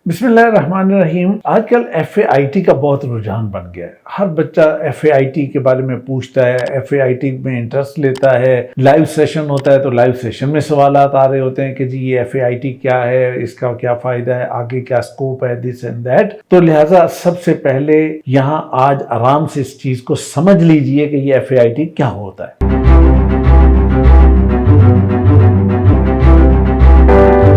بسم اللہ الرحمن الرحیم۔ آج کل ایف اے آئی ٹی کا بہت رجحان بن گیا ہے۔ ہر بچہ ایف اے آئی ٹی کے بارے میں پوچھتا ہے، ایف اے آئی ٹی میں انٹرسٹ لیتا ہے۔ لائیو سیشن ہوتا ہے تو لائیو سیشن میں سوالات آ رہے ہوتے ہیں کہ جی یہ ایف اے آئی ٹی کیا ہے، اس کا کیا فائدہ ہے، آگے کیا اسکوپ ہے، دس اینڈ دیٹ۔ تو لہٰذا سب سے پہلے یہاں آج آرام سے اس چیز کو سمجھ لیجئے کہ یہ ایف اے آئی ٹی کیا ہوتا ہے۔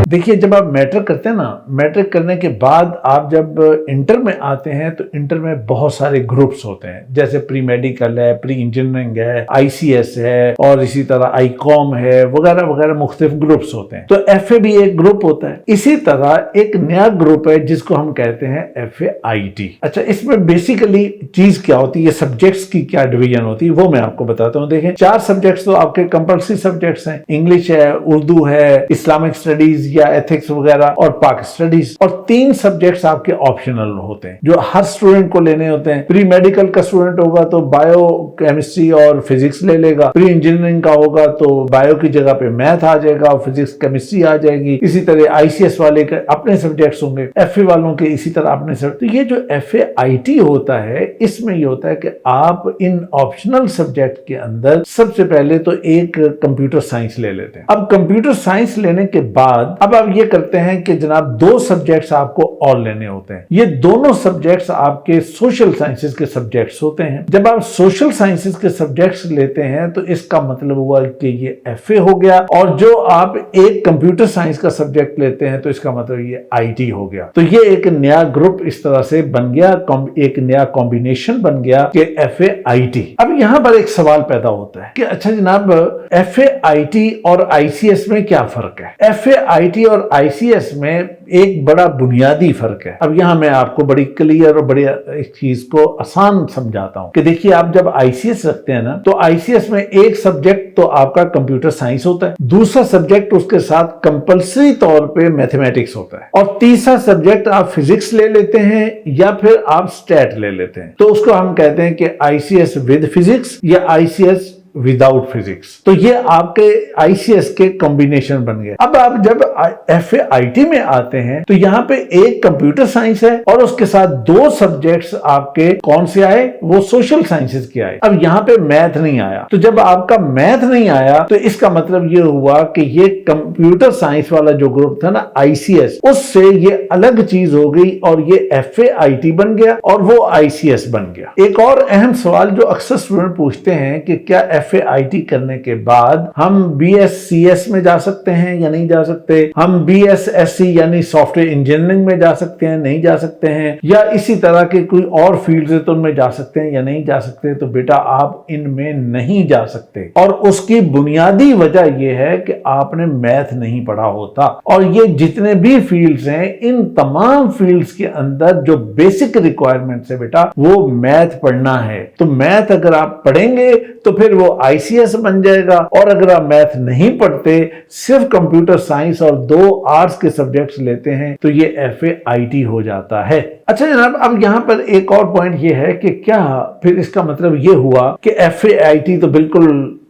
دیکھیے، جب آپ میٹرک کرتے ہیں نا، میٹرک کرنے کے بعد آپ جب انٹر میں آتے ہیں تو انٹر میں بہت سارے گروپس ہوتے ہیں، جیسے پری میڈیکل ہے، پری انجینئرنگ ہے، آئی سی ایس ہے، اور اسی طرح آئی کام ہے، وغیرہ وغیرہ مختلف گروپس ہوتے ہیں۔ تو ایف اے بھی ایک گروپ ہوتا ہے۔ اسی طرح ایک نیا گروپ ہے جس کو ہم کہتے ہیں ایف اے آئی ٹی۔ اچھا، اس میں بیسیکلی چیز کیا ہوتی ہے، یہ سبجیکٹس کی کیا ڈویژن ہوتی ہے وہ میں آپ کو بتاتا ہوں۔ دیکھیں، 4 سبجیکٹس تو آپ کے کمپلسری سبجیکٹس ہیں، انگلش ہے، اردو ہے، اسلامک اسٹڈیز یا ایتھکس وغیرہ، اور پاک اسٹڈیز، اور 3 سبجیکٹس آپ کے آپشنل ہوتے ہیں جو ہر اسٹوڈنٹ کو لینے ہوتے ہیں۔ پری میڈیکل کا اسٹوڈنٹ ہوگا تو بایو، کیمسٹری اور فزکس لے لے گا۔ پری انجینئرنگ کا ہوگا تو بایو کی جگہ پہ میتھ آ جائے گا اور فزکس کیمسٹری آ جائے گی۔ اسی طرح آئی سی ایس والے کے اپنے سبجیکٹس ہوں گے، ایف اے والوں کے اسی طرح اپنے سبجیکٹ۔ تو یہ جو ایف اے آئی ٹی ہوتا ہے، اس میں یہ ہوتا ہے کہ آپ ان آپشنل سبجیکٹ کے اندر سب سے پہلے تو ایک کمپیوٹر سائنس لے لیتے ہیں۔ اب کمپیوٹر سائنس لینے کے بعد اب آپ یہ کرتے ہیں کہ جناب 2 سبجیکٹس آپ کو اور لینے ہوتے ہیں۔ یہ دونوں سبجیکٹس آپ کے سوشل سائنسز کے سبجیکٹس ہوتے ہیں۔ جب آپ سوشل سائنسز کے سبجیکٹس لیتے ہیں تو اس کا مطلب ہوا کہ یہ ایف اے ہو گیا، اور جو آپ ایک کمپیوٹر سائنس کا سبجیکٹ لیتے ہیں تو اس کا مطلب یہ آئی ٹی ہو گیا۔ تو یہ ایک نیا گروپ اس طرح سے بن گیا، ایک نیا کمبینیشن بن گیا کہ ایف اے آئی ٹی۔ اب یہاں پر ایک سوال پیدا ہوتا ہے کہ اچھا جناب، ایف اے آئی ٹی اور آئی سی ایس میں کیا فرق ہے؟ ایف اے آئی ٹی اور آئی سی ایس میں ایک بڑا بنیادی فرق ہے۔ اب یہاں میں آپ کو بڑی کلیئر اور بڑی ایک چیز کو آسان سمجھاتا ہوں کہ دیکھیے، آپ جب آئی سی ایس رکھتے ہیں نا تو آئی سی ایس میں ایک سبجیکٹ تو آپ کا کمپیوٹر سائنس ہوتا ہے، دوسرا سبجیکٹ اس کے ساتھ کمپلسری طور پہ میتھمیٹکس ہوتا ہے، اور تیسرا سبجیکٹ آپ فزکس لے لیتے ہیں یا پھر آپ اسٹیٹ لے لیتے ہیں۔ تو اس کو ہم کہتے ہیں کہ آئی سی ایس ود فزکس یا آئی سی ایس وداؤٹ فزکس۔ تو یہ آپ کے آئی سی ایس کے کمبینیشن بن گئے۔ اب آپ جب ایف اے آئی ٹی میں آتے ہیں تو یہاں پہ ایک کمپیوٹر سائنس ہے اور اس کے ساتھ 2 سبجیکٹس آپ کے کون سے آئے؟ وہ سوشل سائنسز کے آئے۔ اب یہاں پہ میتھ نہیں آیا، تو جب آپ کا میتھ نہیں آیا تو اس کا مطلب یہ ہوا کہ یہ کمپیوٹر سائنس والا جو گروپ تھا نا آئی سی ایس، اس سے یہ الگ چیز ہو گئی اور یہ ایف اے آئی ٹی بن گیا اور وہ آئی سی ایس بن گیا۔ ایک اور اہم سوال جو اکثر اسٹوڈنٹ پوچھتے ہیں کہ کیا ایف اے آئی ٹی کرنے کے بعد ہم بی ایس سی ایس میں جا سکتے ہیں یا نہیں جا سکتے؟ ہم بی ایس ایس سی یعنی سافٹ ویئر انجینئرنگ میں جا سکتے ہیں، نہیں جا سکتے ہیں؟ یا اسی طرح کے کوئی اور فیلڈز ہے تو ان میں جا سکتے ہیں یا نہیں جا سکتے؟ تو بیٹا آپ ان میں نہیں جا سکتے، اور اس کی بنیادی وجہ یہ ہے کہ آپ نے میتھ نہیں پڑھا ہوتا۔ اور یہ جتنے بھی فیلڈز ہیں، ان تمام فیلڈز کے اندر جو بیسک ریکوائرمنٹس ہے بیٹا، وہ میتھ پڑھنا ہے۔ تو میتھ اگر آپ پڑھیں گے تو پھر وہ آئی سی ایس بن جائے گا، اور اگر آپ میتھ نہیں پڑھتے، صرف کمپیوٹر سائنس اور 2 آرٹس کے سبجیکٹس لیتے ہیں، تو یہ ایف اے آئی ٹی ہو جاتا ہے۔ اچھا جناب، اب یہاں پر ایک اور پوائنٹ یہ ہے کہ کیا پھر اس کا مطلب یہ ہوا کہ ایف اے آئی ٹی تو بالکل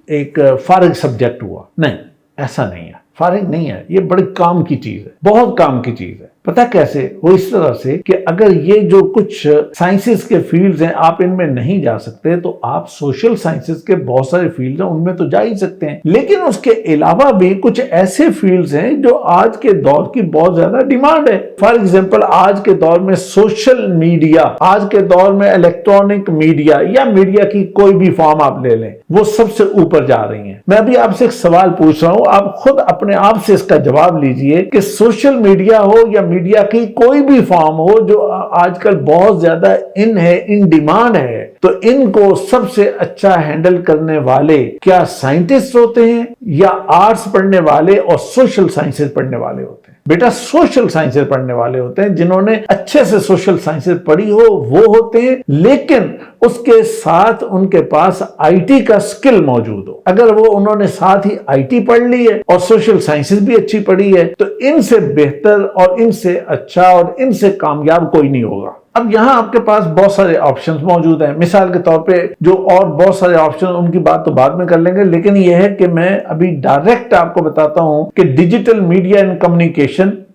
ایک فارغ سبجیکٹ ہوا؟ نہیں، ایسا نہیں ہے، فارغ نہیں ہے۔ یہ بڑی کام کی چیز ہے، بہت کام کی چیز ہے۔ پتہ کیسے؟ وہ اس طرح سے کہ اگر یہ جو کچھ سائنسز کے فیلڈز ہیں آپ ان میں نہیں جا سکتے، تو آپ سوشل سائنسز کے بہت سارے فیلڈز ہیں ان میں تو جا ہی سکتے ہیں، لیکن اس کے علاوہ بھی کچھ ایسے فیلڈز ہیں جو آج کے دور کی بہت زیادہ ڈیمانڈ ہے۔ فار ایگزامپل، آج کے دور میں سوشل میڈیا، آج کے دور میں الیکٹرانک میڈیا یا میڈیا کی کوئی بھی فارم آپ لے لیں، وہ سب سے اوپر جا رہی ہیں۔ میں ابھی آپ سے ایک سوال پوچھ رہا ہوں، آپ خود اپنے آپ سے اس کا جواب لیجئے کہ سوشل میڈیا ہو یا میڈیا کی کوئی بھی فارم ہو جو آج کل بہت زیادہ ان ڈیمانڈ ہے، تو ان کو سب سے اچھا ہینڈل کرنے والے کیا سائنٹسٹ ہوتے ہیں یا آرٹس پڑھنے والے اور سوشل سائنسز پڑھنے والے ہوتے ہیں؟ بیٹا سوشل سائنسز پڑھنے والے ہوتے ہیں، جنہوں نے اچھے سے سوشل سائنسز پڑھی ہو وہ ہوتے ہیں، لیکن اس کے ساتھ ان کے پاس آئی ٹی کا سکل موجود ہو۔ اگر وہ انہوں نے ساتھ ہی آئی ٹی پڑھ لی ہے اور سوشل سائنسز بھی اچھی پڑھی ہے، تو ان سے بہتر اور ان سے اچھا اور ان سے کامیاب کوئی نہیں ہوگا۔ اب یہاں آپ کے پاس بہت سارے آپشنز موجود ہیں، مثال کے طور پہ جو اور بہت سارے آپشن، ان کی بات تو بعد میں کر لیں گے، لیکن یہ ہے کہ میں ابھی ڈائریکٹ آپ کو بتاتا ہوں کہ digital media and communication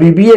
BBA